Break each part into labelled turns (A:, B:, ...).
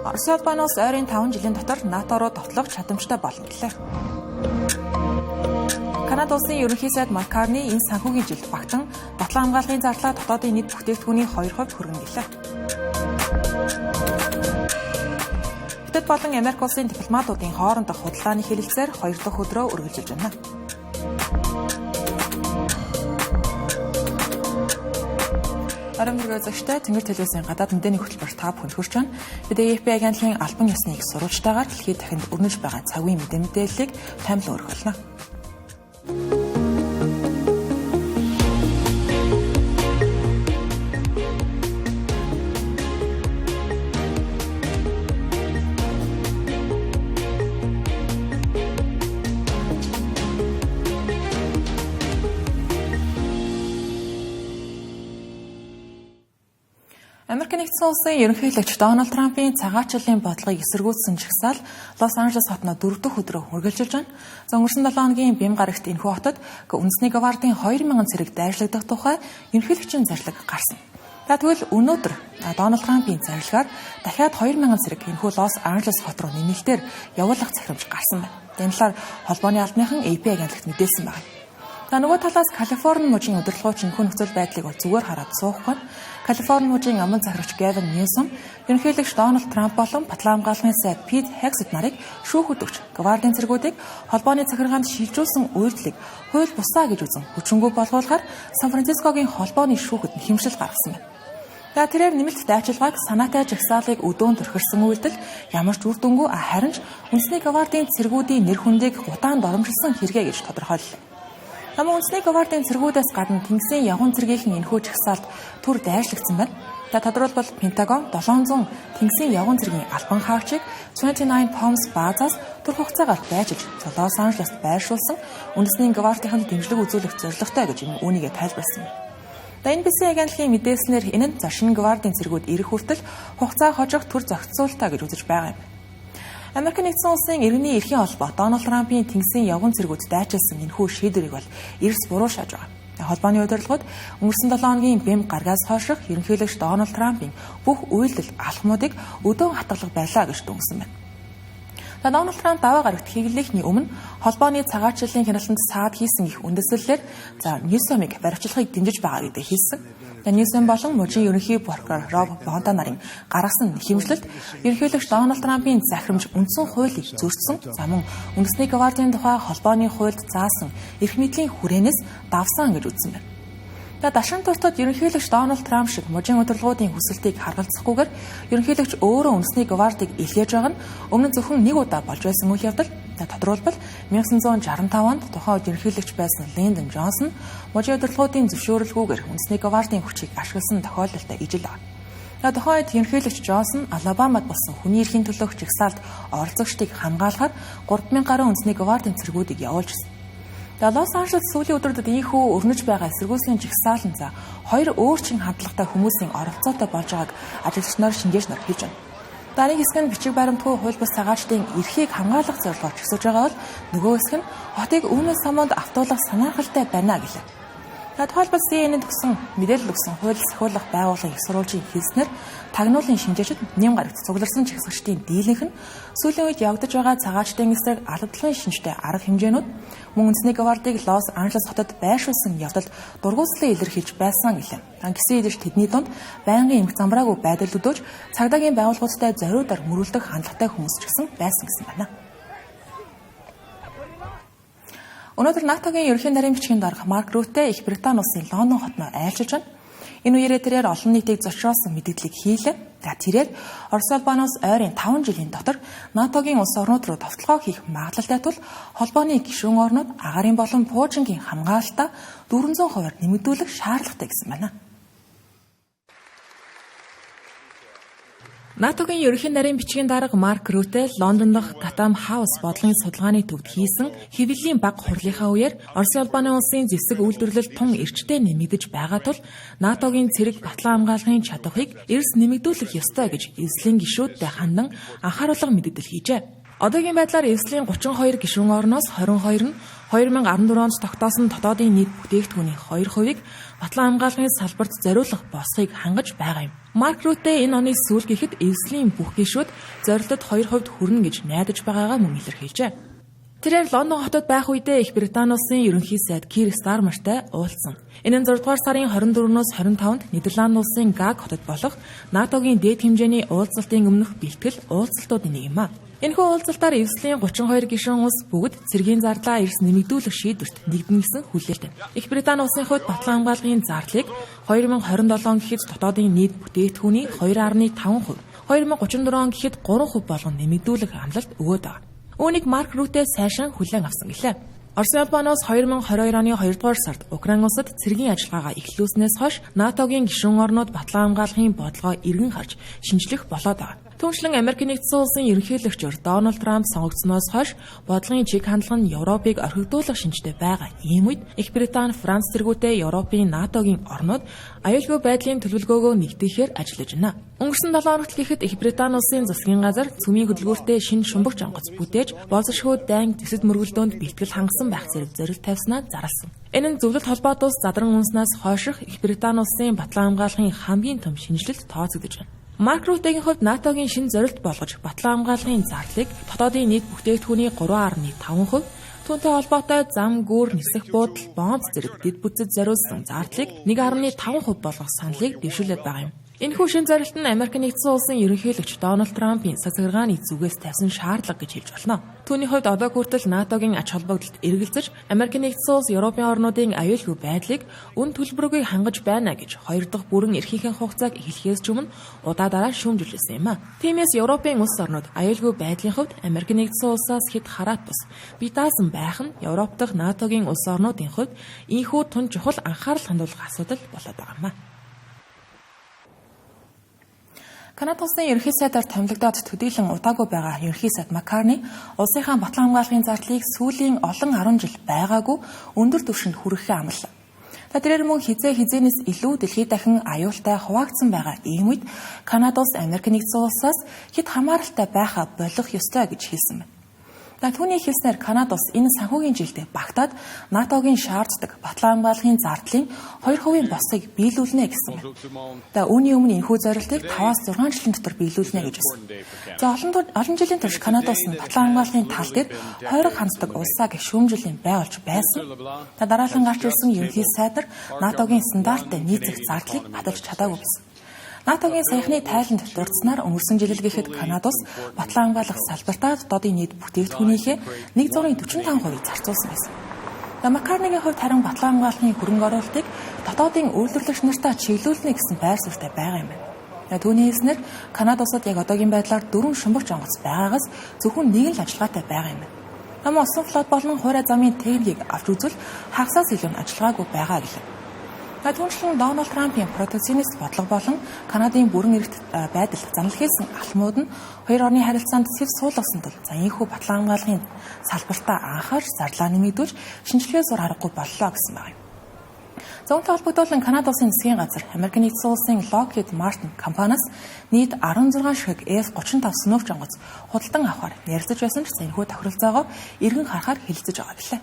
A: Орос улбаанаас ойрын 5 жилийн дотор НАТО руу товтлох чадамжтай болно гэлээ. Канада улсын ерөнхий сайд Марк Карни энэ санхүүгийн жилд багтан батлан хамгааллын зарлага дотоодын нийт бүтээгдэхүүний 2% хүргэнэ гэлээ. Бүтэд болон Америк улсын дипломатуудын хоорондох худалдааны хэлэлцээр 2 дахь өдрөө үргэлжилж байна. Арамдэргээ зөвштэй Тэнгэр телевизийн гадаад мэдээний хөтөлбөр та бүхэнд хүрч байна. Бид AFP агентлагийн албан ёсны их сурвалжтайгаар дэлхийд дахинд өрнөж байгаа цагийн мэдээллийг таймлан өргөлнө. Америк нэгдсэн улсын ерөнхийлөгч Дональд Трампын цагаачлалын бодлогыг эсэргүүцсэн жагсаал Лос Анжелес хотноо 4 дахь өдрөө үргэлжилж байна. За өнгөрсөн 7 хоногийн бям гарагт энэхүү хотод үндэсний гвардийн 2000 цэрэг дайрчлагдах тухай ерөнхийлөгчийн зарлаг гарсан. За тэгвэл өнөөдөр Дональд Трампын зарилгаар дахиад 2000 цэрэг энэхүү Лос Анжелес хот руу нэмэлтээр явуулах захирамж гарсан байна. Энэ талаар холбооны албаныхан AP агентлагт мэдээлсэн байна. За нөгөө талаас Калифорни мужийн удирдлагууч энэхүү нөхцөл байдлыг бол зүгээр хараад суухгүй. Калифорни мужийн аман захирагч Гэвин Ньюсом ерөнхийлөгч Дональд Трамп болон батлан хамгааллын сайд Пит Хексет нарыг шүүхөд өгч гвардийн цэргүүдийг холбооны захиргаанд шилжүүлсэн үйлдэлийг хууль бусаа гэж үзэн хүчингүй болгуулахаар Сан Францискогийн холбооны шүүхэд хэмжил гаргасан байна. За тэрээр нэмэлт дайчилгааг санаатай жагсаалыг өдөөн төрхөрсөн үйлдэл ямар ч үр дүнгүй харин ч үндэсний гвардийн цэргүүдийн нэр хүндийг гутаанд оромжилсан хэрэгэ гэж тодорхойллоо. Намаа үндэсний гвардийн цэргүүдээс гадна Тэнгисийн явган цэргийн энэхүү жагсаалд түр дайрлагдсан байна. За тодорхойлбол Пентагон 700 Тэнгисийн явган цэргийн албан хаагчийг 29 Palms баазаас түр хугацаагаар байжиж Лос Анжелест байршуулсан үндэсний гвардийнханд дэмжлэг үзүүлэх зорилготой гэж үүнийгээ тайлбарласан. NBC агентлагийн мэдээлснээр энэ нь шинэ гвардийн цэргүүд ирэх хүртэл хугацаа хожих төр зохицуулалтаа гэж үзэж байгаа юм. Америк нэгдсэн улсын иргэний эрхийн холбоо Дональд Трампын Тэнгисийн явган цэргүүд дайчилсан энэхүү шийдвэрийг бол эрс буруушааж байгаа. Холбооны удирдлагууд өнгөрсөн 7 хоногийн бям гаргаас хойших ерөнхийлөгч Дональд Трампын бүх үйлдэл алхмуудыг өдөөн хатгалах байлаа гэж дүнсэн байна. Дональд Трамп даваа гарагт хэглэлийнхний өмнө холбооны цагаачлалын хяналтанд саад хийсэн их үндэслэлээр Ньюсомыг баривчлахыг дэмжиж байгаа гэдэг хэлсэн. Ньюсом болон мужийн ерөнхий прокурор Роб Бонта нарын гаргасан хэмжлэлд ерөнхийлөгч Дональд Трампын захирамж үндсэн хуулийг зөрчсөн. За мөн үндэсний гвардийн тухай холбооны хуульд заасан эрх мэдлийн хүрээнээс давсан гэж үзсэн байна. Дашин туртад ерөнхийлөгч Дональд Трамп шиг мужийн удирдлагуудын хүсэлтийг харгалзахгүйгээр ерөнхийлөгч өөрөө үндэсний гвардийг илгээж байгаа нь өмнө нь зөвхөн нэг удаа болж байсан үйл явдал. Тодорхойлбол 1965 онд тухайн үед ерөнхийлөгч байсан Линдон Джонсон мужийн удирдлагуудын зөвшөөрлгүйгээр үндэсний гвардийн хүчийг ашигласан тохиолдолтой ижил байна. Тухайн үед ерөнхийлөгч Джонсон Алабамад болсон хүний эрхийн төлөөх жагсаалд оролцогчдыг хамгаалахаар 3000 гаруй үндэсний гвардийн цэргүүдийг явуулж ирсэн. Лос Анжелес сүүлийн өдрүүдэд ийхүү өрнөж байгаа эсэргүүцлийн жагсаалан за хоёр өөрчлөн хандлагатай хүмүүсийн оролцоотой болж байгааг ажилчид нар шинжээч нар хэлж байна. Дараагийн хэсэг нь бичиг баримтгүй хууль бус цагаачлалын эрхийг хамгаалах зорилгоор чигсэж байгаа бол нөгөө хэсэг нь хотыг үүнээс самунд автуулах санаахалтай байна гэлээ. Тухайлбал CNN төгсөн мэдээлэл өгсөн хууль сахиулах байгууллагын их сурвалжийн хэлснээр тагнуулын шинжээчид нэм гарагт цугларсан чигсэгчдийн дийлэнх нь сүүлийн үед явагдаж байгаа цагаачлалын эсрэг албадлын шинжтэй арга хэмжээнүүд мөн үндэсний гвардийг Лос Анжелес хотод байршуулсан явдалд дургуутслан илэрхийлж байсан гэлээ. Гэсэн хэдиж тэдний дунд байнгын эмх замбраагүй байдал төдөөж цагдаагийн байгууллагуудтай зориудаар мөрүүлдэг хандлагатай хүмүүс ч гэсэн байсан гэсэн байна. Өнөөдөр НАТОгийн ерөнхий нарийн бичгийн дарга Марк Рютте Их Британи улсын Лондон хотноо айлчилж байна. Энэ үеэрээ тэрээр олон нийтийг зочроолсон мэдээллийг хийлээ. Тэрээр Орос улбаанаас ойрын 5 жилийн дотор НАТОгийн улс орнууд руу товтлогоо хийх магадлалтай тул холбооны гишүүн орнууд агарын болон пуужингийн хамгаалалтаа 400% нэмэгдүүлэх шаардлагатай гэсэн байна. НАТОгийн ерөнхий нарийн бичгийн дарга Марк Рютте Лондон дахь Chatham House бодлогын судалгааны төвд хийсэн хэвлэлийн баг хурлынхаа үеэр Орос улбаны улсын зэвсэг үйлдвэрлэл тун эрчтэй нэмэгдэж байгаа тул НАТОгийн цэрэг батлан хамгаалахын чадварыг эрс нэмэгдүүлэх ёстой гэж эзлэн гишүүдтэй хандан анхааруулга мэдээлэл хийжээ. Одоогийн байдлаар Эвслийн 32 гишүүн орноос 22 нь 2014 онд тогтоосон дотоодын нийт бүтээгдэхүүний 2% батлан хамгааллын салбарт зориулах босхийг хангаж байгаа юм. Марк Рюте энэ оны сүүл гэхэд Эвслийн бүх гишүүд зорилтод 2% хүрнэ гэж найдаж байгаагаа мөн илэрхийлжээ. Тэрээр Лондон хотод байх үедээ Их Британи улсын ерөнхий сайд Кир Стармертай уулзсан. Энэ нь 6 дугаар сарын 24-өөс 25-нд Нидерланд улсын Гаг хотод болох НАТОгийн дээд хэмжээний уулзалтын өмнөх бэлтгэл уулзалтуудын нэг юм а. Энэхүү уулзалтаар Эвслийн 32 гишүүн улс бүгд цэргийн зардлаа эрс нэмэгдүүлэх шийдвэрт нэгдэн гэсэн хүлээлт. Их Британи улсын хувьд батлан хамгааллын зардлыг 2027 гэхэд дотоодын нийт бүтээгдэхүүний 2.5%, 2034 он гэхэд 3% болгон нэмэгдүүлэх амлалт өгөөд байгаа. Үүнийг Марк Рюте сайшин хүлээн авсан гэлээ. Орос улбаноос 2022 оны 2 дугаар сард Украин улсад цэргийн ажиллагаагаа эхлүүлснээс хойш НАТОгийн гишүүн орнууд батлан хамгааллын бодлогоо эргэн харж шинжлэх болоод байгаа. Түүнчлэн Америк нэгдсэн улсын ерөнхийлөгчөөр Дональд Трамп сонгогдсноос хойш бодлогын чиг хандлага нь Европыг орхигдуулах шинжтэй байгаа. Ийм үед Их Британи, Франц зэргүүтээ Европын НАТОгийн орнууд аюулгүй байдлын төлөвлөгөөгөө нэгтгэхээр ажиллаж байна. Өнгөрсөн 7 хоногт гэхэд Их Британи улсын засгийн газар цөмийн хөдөлгөөртэй шинэ шумбагч онгоц бүтээж боловсролгүй дайн төсөд мөргөлдөөнд бэлтгэл хангасан байх зэрэг зорилт тавьснаа зарласан. Энэ нь зөвлөлт холбоот улс задран үнснээс хойших Их Британи улсын батлан хамгааллын хамгийн том шинжилэлт тооцогдож байна. Марк Рютегийн хувьд НАТОгийн шинэ зорилт болгож батлан хамгааллын зардлыг дотоодын нийт бүтээгдэхүүний 3.5%, түүнтэй холбоотой зам, гүүр, нисэх буудал, бомб зэрэг дэд бүтцэд зориулсан зардлыг 1.5% болгох саналыг дэвшүүлээд байгаа юм. Энэхүү шинэ зорилт нь Америк нэгдсэн улсын ерөнхийлөгч Дональд Трампын сахигааны зүгээс тавьсан шаардлага гэж хэлж болно. Түүний хувьд одоо хүртэл НАТОгийн ач холбогдолд эргэлзэж Америк нэгдсэн улс Европын орнуудын аюулгүй байдлыг үн төлбөргүй хангаж байна гэж 2 дахь бүрэн эрхийнхээ хугацааг эхлэхээс өмнө удаадараа шүүмжилсэн юм а. Тиймээс Европын улс орнууд аюулгүй байдлын хувьд Америк нэгдсэн улсаас хэд хараат бус бие даасан байх нь Европ дахь НАТОгийн улс орнуудын хувьд ийхүү тун чухал анхаарал хандуулах асуудал болоод байгаа юм а. Канада улсын ерөнхий сайдаар томилогдоод төдийлөн удаагүй байгаа ерөнхий сайд Маккарни улсынхаа батлан хамгааллын зардлыг сүүлийн олон 10 жил байгаагүй өндөр түвшинд хүрэхээ амлав. Тэрээр мөн хизээнээс илүү дэлхийд дахин аюултай хуваагдсан байгаа ийм үед Канада улс Америк нэгдсэн улсаас хэд хамааралтай байхаа болох ёстой гэж хэлсэн байна. Түүний хэлснээр Канада улс энэ санхүүгийн жилдээ багтаад НАТОгийн шаарддаг батлан хамгааллын зардлын 2% босхийг биелүүлнэ гэсэн байна. Үүний өмнө энэхүү зорилтыг 5-6 жилийн дотор биелүүлнэ гэж байсан. Олон жилийн турш Канада улс нь батлан хамгааллын тал дээр хойрог ханддаг улсаа гишүүнжлийн байгуулж байсан. Дараалан гарч ирсэн ерөнхий сайдар НАТОгийн стандарттай нийцэх зардлыг баталж чадаагүй гэсэн. НАТОгийн саяхны тайланд дурдсанаар өнгөрсөн жил гэхэд Канада улс батлан хамгаалах салбартаа дотоодын нийт бүтээгдэхүүнийхээ 145% зарцуулсан байсан. Маккарнигийн хувьд харин батлан хамгааллын хөрөнгө оруулалтыг дотоодын үйлдвэрлэгч нартаа чиглүүлнэ гэсэн байр суурьтай байгаа юм байна. Түүний хэлснээр Канада улсад яг одоогийн байдлаар 4 шумбагч онгоц байгаагаас зөвхөн нэг л ажиллагаатай байгаа юм байна. Усан флот болон хуурай замын техникийг авч үзвэл хагасаас илүү нь ажиллагаагүй байгаа гэлээ. Түүнчлэн Дональд Трампын протекционист бодлого болон Канадын бүрэн эрхт байдал занал хийсэн алхмууд нь хоёр орны харилцаанд сэв суулгасан тул энэхүү батлан хамгааллын салбартаа анхаарч зарлаа нэмэгдүүлж шинжилгээ сур харахгүй боллоо гэсэн байна. Зөнтэй холбогдуулан Канада улсын засгийн газар Америк нэгдсэн улсын Lockheed Martin компаниас нийт 16 ширхэг F-35 сүнөөгч онгоц худалдан авахар ярилцаж байсан ч энэхүү тохиролцоогоо эргэн харахаар хэлэлцэж байгаа гэлээ.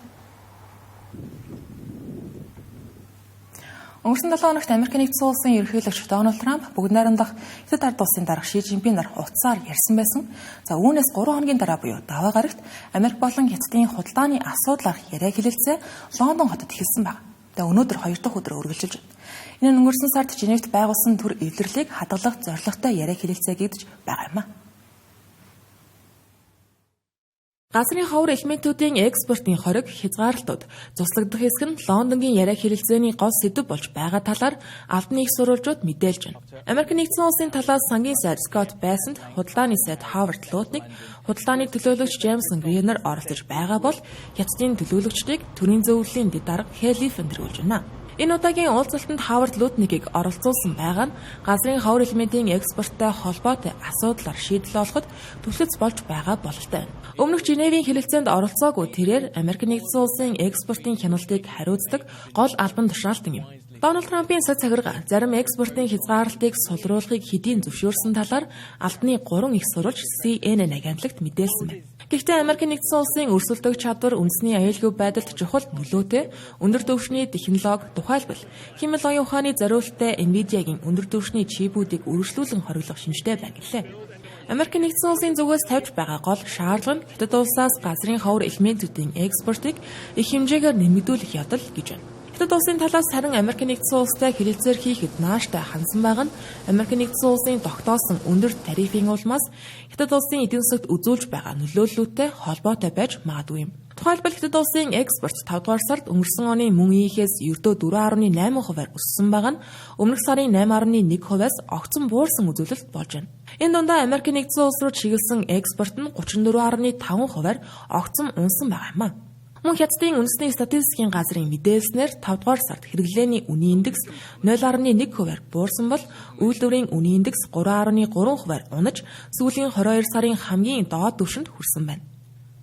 A: Өнгөрсөн 7 хоногт Америк нэгдсэн улсын ерөнхийлөгч Дональд Трамп бүгд найрамдах Хятад ард улсын дарга Ши Жинпин нар утсаар ярьсан байсан. Үүнээс 3 хоногийн дараа буюу даваа гарагт Америк болон Хятадын худалдааны асуудлаар яриа хэлэлцээ Лондон хотод эхэлсэн байна. Өнөөдөр 2 дахь өдрөө үргэлжилж байна. Энэ нь өнгөрсөн сард Женевт байгуулсан төр эвлэрлийг хадгалах зорилготой яриа хэлэлцээ гэж байгаа юм а. Газрын ховор элементүүдийн экспортын хориг хязгаарлалтууд цуслагдах хэсэг нь Лондонгийн яриа хэлэлцээний гол сэдэв болж байгаа талаар албаны их сурвалжууд мэдээлж байна. Америк нэгдсэн улсын талаас сангийн сайд Скотт Бессент, худалдааны сайд Ховард Лутник, худалдааны төлөөлөгч Джеймсон Гринер оролцож байгаа бол Хятадын төлөөлөгчдийг төрийн зөвлөлийн дэд дарга Хелли Фендэрүүлж байна. Энэ удаагийн уулзалтанд Ховард Лутникийг оролцуулсан байгаа нь газрын ховор элементийн экспорттой холбоотой асуудлаар шийдэл олоход түлхэц болж байгаа бололтой байна. Өмнөх Женевийн хэлэлцээнд оролцоогүй тэрээр Америк нэгдсэн улсын экспортын хяналтыг хариуцдаг гол албан тушаалтан юм. Дональд Трампын сад цагирга зарим экспортын хязгаарлалтыг сулруулахыг хэдийн зөвшөөрсөн талаар албаны 3 их сурвалж CNN агентлагт мэдээлсэн байна. Гэхдээ Америкийн нэгдсэн улсын өрсөлдөх чадвар үндэсний аюулгүй байдалд чухал нөлөөтэй өндөр түвшний технологи, тухайлбал хэмэл оюун ухааны зориулалттай Nvidia-гийн өндөр түвшний чипүүдийг үргэлжлүүлэн хориглох шинжтэй байна гэлээ. Америкийн нэгдсэн улсын зүгээс тавьж байгаа гол шаардлага нь хятад улсаас газрын ховор элементүүдийн экспортыг их хэмжээгээр нэмэгдүүлэх явдал гэж байна. Хятад улсын талаас харин Америкийн нэгдсэн улстай хэлэлцээр хийхэд нааштай хандсан байгаа нь Америкийн нэгдсэн улсын тогтоосон өндөр тарифын улмаас Хятад улсын эдийн засагт үзүүлж байгаа нөлөөллөттэй холбоотой байж магадгүй юм. Тухайлбал Хятад улсын экспорт 5 дугаар сард өнгөрсөн оны мөн ийхээс ердөө 4.8%-аар өссөн байгаа нь өмнөх сарын 8.1%-аас огцон буурсан үзүүлэлт болж байна. Энэ дундаа Америкийн нэгдсэн улс руу чиглэсэн экспорт нь 34.5%-аар огцон унсан байгаа юм а. Мөн Хятадын үндэсний статистикийн газрын мэдээлснээр 5 дугаар сард хэрэглээний үнийн индекс 0.1%-аар буурсан бол үйлдвэрийн үнийн индекс 3.3%-аар унаж сүүлийн 22 сарын хамгийн доод түвшинд хүрсэн байна.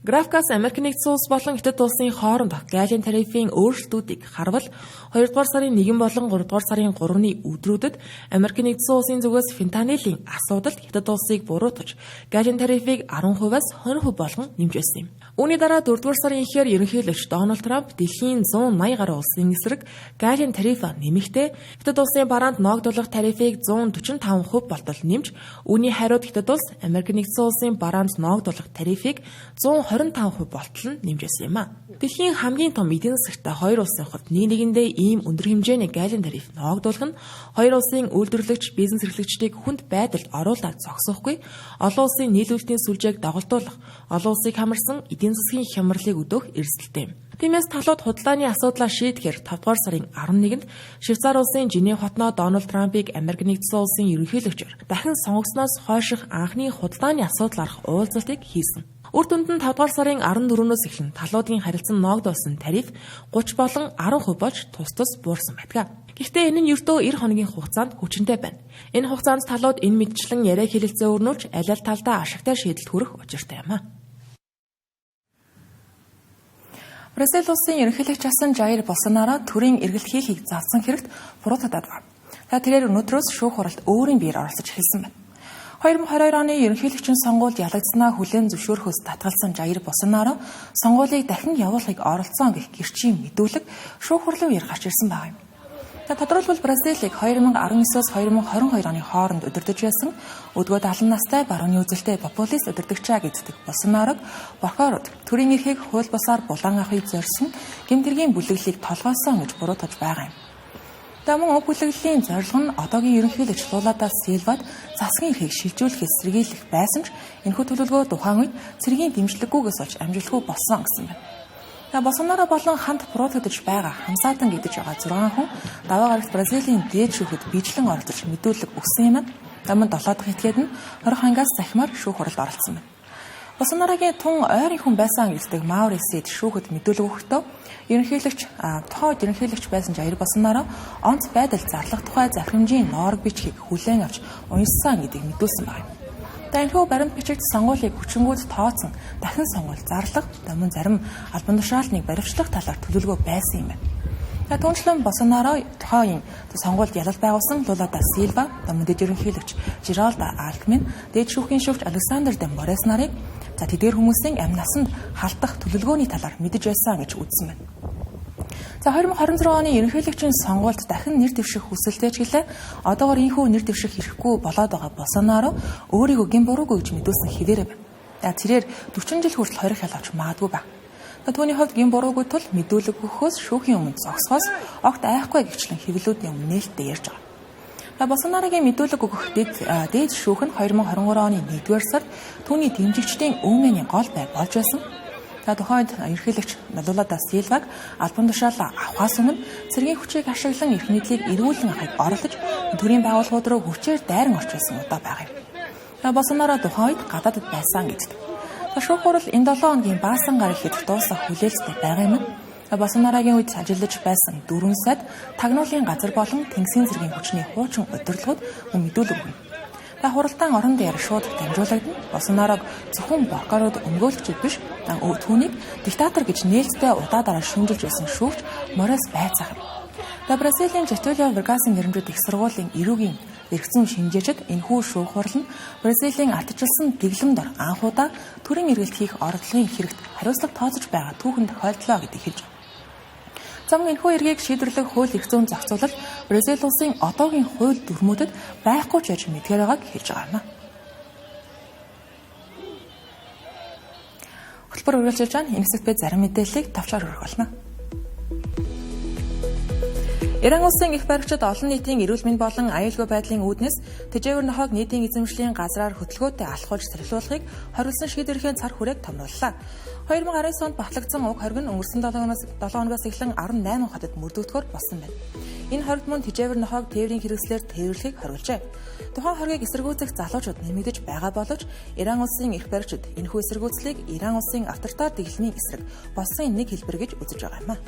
A: Графикаас Америкийн нэгдсэн улс болон Хятад улсын хооронд галийн тарифын өөрчлөлтүүдийг харвал 2 дугаар сарын 1 болон 3 дугаар сарын 3-ны өдрүүдэд Америкийн нэгдсэн улсын зүгээс фентанилийн асуудалд Хятад улсыг буруутгаж галийн тарифыг 10%-аас 20% болгон нэмж байсан юм. Үүний дараа 4 дугаар сарын ихээр ерөнхийлөгч Дональд Трамп дэлхийн 180 гаруй улсын эсрэг галийн тарифа нэмэхдээ Хятад улсын бараанд ногдуулах тарифыг 145% болтол нэмж, үүний хариуд Хятад улс Америкийн нэгдсэн улсын бараанд ногдуулах тарифыг 125% болтол нь нэмжсэн юм а. Дэлхийн хамгийн том эдийн засагтай хоёр улсын хувьд нэг-нэгэндээ ийм өндөр хэмжээний галийн тариф ногдуулах нь хоёр улсын үйлдвэрлэгч, бизнес эрхлэгчдийг хүнд байдалд оруулаад зогсоохгүй, олон улсын нийлүүлэлтийн сүлжээг доголдуулах, олон улсыг хамарсан эдийн засгийн хямралыг өдөөх эрсдэлтэй юм. Тиймээс талууд худалдааны асуудлаа шийдэхээр 5 дугаар сарын 11-нд Швейцар улсын Женев хотноо Дональд Трампыг Америкийн нэгдсэн улсын ерөнхийлөгчөөр дахин сонгогсноос хойших анхны худалдааны асуудал арах уулзалтыг хийсэн. Үр дүнд нь 5 дугаар сарын 14-өөс эхлэн талуудын харилцан ногдуулсан тариф 30 болон 10% болж тус тус буурсан байдаг. Гэхдээ энэ нь ердөө 90 хоногийн хугацаанд хүчинтэй байна. Энэ хугацаанд талууд энэ мэдчлэн яриа хэлэлцээ өрнүүлж аль аль талдаа ашигтай шийдэлд хүрэх учиртай юм а. Бразил улсын ерөнхийлөгч асан Жаир Болсонаро төрийн эргэлт хийхийг завсан хэрэгт буруутгадаад байна. Тэрээр өнөөдрөөс шүүх хуралд өөрийн биеэр оролцож эхэлсэн байна. 2022 оны ерөнхийлөгчийн сонгуульд ялагдсанаа хүлээн зөвшөөрөхөөс татгалзсан Жаир Болсонаро сонгуулийг дахин явуулахыг оролцсон гэх гэрчийн мэдүүлэг шүүх хурлын үеэр гарч ирсэн байна. Тодорхойлбол Бразилийг 2019-с 2022 оны хооронд удирдаж байсан өдгөө 70 настай барууны үзэлтэй популист удирдагчаа гэддэг Болсонарог Борхород төрийн эрхийг хууль бусаар булан авахыг зорьсон гэмтэргийн бүлэглэлийг толгойсон гэж буруутгаж байгаа юм. Мөн уг бүлэглэлийн зорилго нь одоогийн ерөнхийлөгч Лула да Силвад засгийн эрхийг шилжүүлэхээс сэргийлэх байсан ч энэхүү төлөвлөгөө тухайн үед цэргийн дэмжлэггүйгээс болж амжилтгүй болсон гэсэн байна. Болсонаро болон хамт буруутгагдж байгаа хамсаатан гэдэж байгаа 6 хүн даваа гарагт Бразилийн дээд шүүхэд биечлэн оролцож мэдүүлэг өгсөн юм. Мөн 7 дахь этгээд нь 20 хангаас захимаар шүүх хуралд оролцсон байна. Болсонарогийн тун ойрын хүн байсан гэдэг Маурисид шүүхэд мэдүүлэг өгөхдөө тухайд ерөнхийлөгч байсан Жаир Болсонаро онц байдал зарлах тухай захирамжийн ноорог бичгийг хүлээн авч уншсан гэдгийг мэдүүлсэн байна. Энэхүү баримт бичигт сонгуулийг хүчингүүд тооцсон дахин сонгуул зарлах, мөн зарим албан тушаалтныг баривчлах талаар төлөвлөгөө байсан юм байна. Түүнчлэн Болсонаро тухайн сонгуульд ялал байгуулсан Лула да Силва, дэд ерөнхийлөгч Жералдо Алкмин, дээд шүүхийн шүүгч Александр де Морес нарыг тэдгээр хүмүүсийн амь насанд халтах төлөвлөгөөний талаар мэдэж байсан гэж үзсэн байна. 2026 оны ерөнхийлөгчийн сонгуульд дахин нэр дэвших хүсэлтэй ч гэлээ одоогоор ийхүү нэр дэвших хэрэггүй болоод байгаа Болсонаро өөрийгөө гин буруугүй гэж мэдүүлсэн хэвээрээ байна. Тэрээр 40 жил хүртэл хорих ял авч магадгүй байна. Түүний хувьд гин буруугүй тул мэдүүлэг өгөхөөс шүүхийн өмнө зогсохоос огт айхгүй гэгчлэн хэвлэлүүдний өмнө нээлттэй ярьж байгаа. Болсонарогийн мэдүүлэг өгөх дээд шүүх нь 2023 оны 1-р сард түүний дэмжигчдийн өвмөний гол байр болж байсан. Тухайд ерөнхийлөгч Лула да Силваг албан тушаалаа авахаас өмнө цэргийн хүчийг ашиглан эрх мэдлийг эргүүлэн авахыг оролдож төрийн байгууллагууд руу хүчээр дайран орж байсан удаа байгаа юм. Болсонаро тухайн үед гадаадд байсан гэдэг. Шүүх хурал энэ 7 хоногийн баасан гар ихэд дуусах хүлээлттэй байгаа юм. Болсонарогийн үед ажиллаж байсан 4 сайд тагнуулын газар болон тэнгисийн цэргийн хүчний хуучин удирдлагууд мэдүүлэг өгнө. Хуралдаан орон дээр шууд дамжуулагдана. Болсонарог зөвхөн Борхород өмгөөлөгч биш, түүнийг диктатор гэж нээлттэй удаадараа шүүмжилж байсан шүүгч Морес байцаах юм. Бразилийн Getúlio Vargasin нэрмжүүд их сургуулийн эрүүгийн эргэцэн шинжээчид энэхүү шүүх хурал нь Бразилийн ардчилсан гэглэм дор анх удаа төрийн эргэлт хийх оролдлогын хэрэгт хариуцлага тооцож байгаа түүхэн тохиолдлоо гэдэг хэлж байна. Замун энэхүү эргийг шийдвэрлэх хууль эрх зүйн зохицуулалт Бразил улсын одоогийн хууль дүрмүүдэд байхгүй ч гэж мэдгээр байгааг хэлж байгаа юм. Хөтөлбөр үргэлжилж байна. Энэ хэсэгт зарим мэдээллийг товчоор хүргэх болно. Иран улсын их баригчид олон нийтийн эрүүл мэнд болон аюулгүй байдлын үүднээс тэжээвэр нохойг нийтийн эзэмшлийн газраар хөтөлгөөтэй алхуулж сэргийлүүлэхийг хориглосон шийдвэрийн цар хүрээг томрууллаа. 2019 онд батлагдсан уг хориг нь өнгөрсөн 7 хоногоос эхлэн 18 хотод мөрдөгдөхөөр болсон байна. Энэ хоригт мөн тэжээвэр нохойг тээврийн хэрэгслээр тээвэрлэхийг хоригложээ. Тухайн хоригийг эсэргүүцэх залуучууд нэмэгдэж байгаа боловч Иран улсын их баригчид энэхүү эсэргүүцлийг Иран улсын авторитар дэглэмийн эсрэг болсон нэг хэлбэр гэж үзэж байгаа юм а.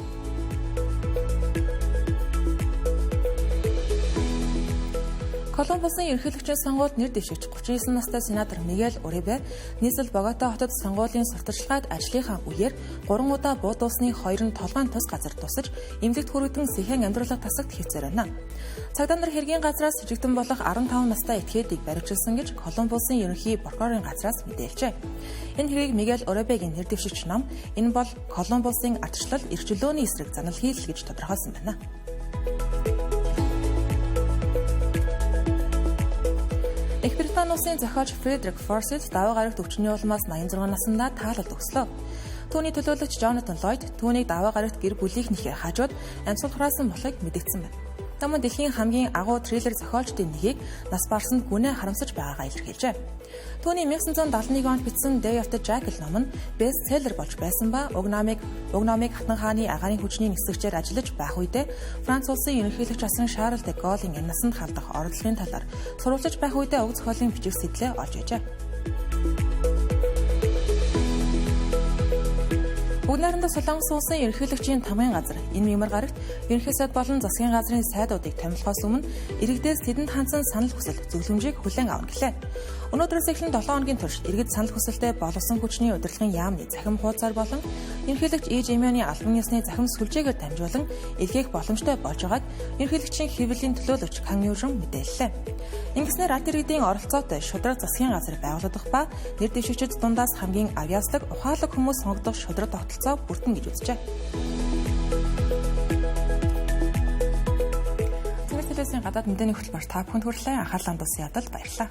A: Колумбусын ерөнхийлөгчийн сонгуульд нэр дэвшигч 39 настай сенатор Мигель Уребе нийслэл Богота хотод сонгуулийн сурталчилгаанд ажлынхаа үеэр 3 удаа бууд усны 2 толгойн тус газар тусаж эмнэлэгт хүрэгдэн сэхэн амьдралах тасагт хэвцээр байна. Цагдаа нар хэргийн газраас жижигдэн болох 15 настай этгээдийг баривчилсан гэж Колумбусын ерөнхий прокурорын газраас мэдээлжээ. Энэ хэргийг Мигель Уребегийн нэр дэвшигч ном энэ бол Колумбусын ардчлал эрх чөлөөний эсрэг занал хийлэл гэж тодорхойлсон байна. Их Британи улсын зохиолч Фредерик Форсит даваа гарагт өвчний улмаас 86 наснда таалалд өгслөө. Түүний төлөөлөгч Джонатан Ллойд түүнийг даваа гарагт гэр бүлийнхнийхээ хажууд амьсгал хураасан болохыг мэдгдсэн байна. Таман дэлхийн хамгийн агуу триллер зохиолчдын нэгийг нас барсанд гүнээ харамсаж байгаагаа илэрхийлжээ. Түүний 1971 онд бичсэн Day of the Jackal ном нь бестселлер болж байсан ба уг номыг Хатан хааны агаарын хүчний нисгчээр ажиллаж байх үедээ Франц улсын ерөнхийлөгч асан Шарл де Голлын насанд халдах оролдлогын талаар сурвалжиж байх үедээ уг зохиолын бичиг сэтлээ олж ижээ. Бүгд найрамдах Солонгос улсын ерөнхийлөгчийн тамгын газар энэ мэмэр гарагт ерөнхий сайд болон засгийн газрын сайдуудыг томилохоос өмнө иргэдээс тэдэнд хандсан санал хүсэл зөвлөмжийг хүлээн авна гэлээ. Өнөөдрөөс эхлэн 7 хоногийн турш иргэд санал хүсэлтэд боловсон хүчний удирдлагын яамны захим хуудасаар болон ерөнхийлөгч Жимиони албан ёсны захим сүлжээгээр дамжуулан илгээх боломжтой болж байгааг ерөнхийлөгчийн хэвлэлийн төлөөлөгч Кан Южин мэдээллээ. Ингэснээр аль иргэдийн оролцоотой шудраг засгийн газар байгуулагдах ба нэр дэвшигчид дундаас хамгийн авьяаслаг ухаалаг хүмүүс сонгогдох шудраг тогтолцоо бүрдэн гэж үзжээ. Телевизийн гадаад мэдээний хөтөлбөр та бүхэнд хүрэлээ. Анхаарлаа хандуулсан ядад баярлалаа.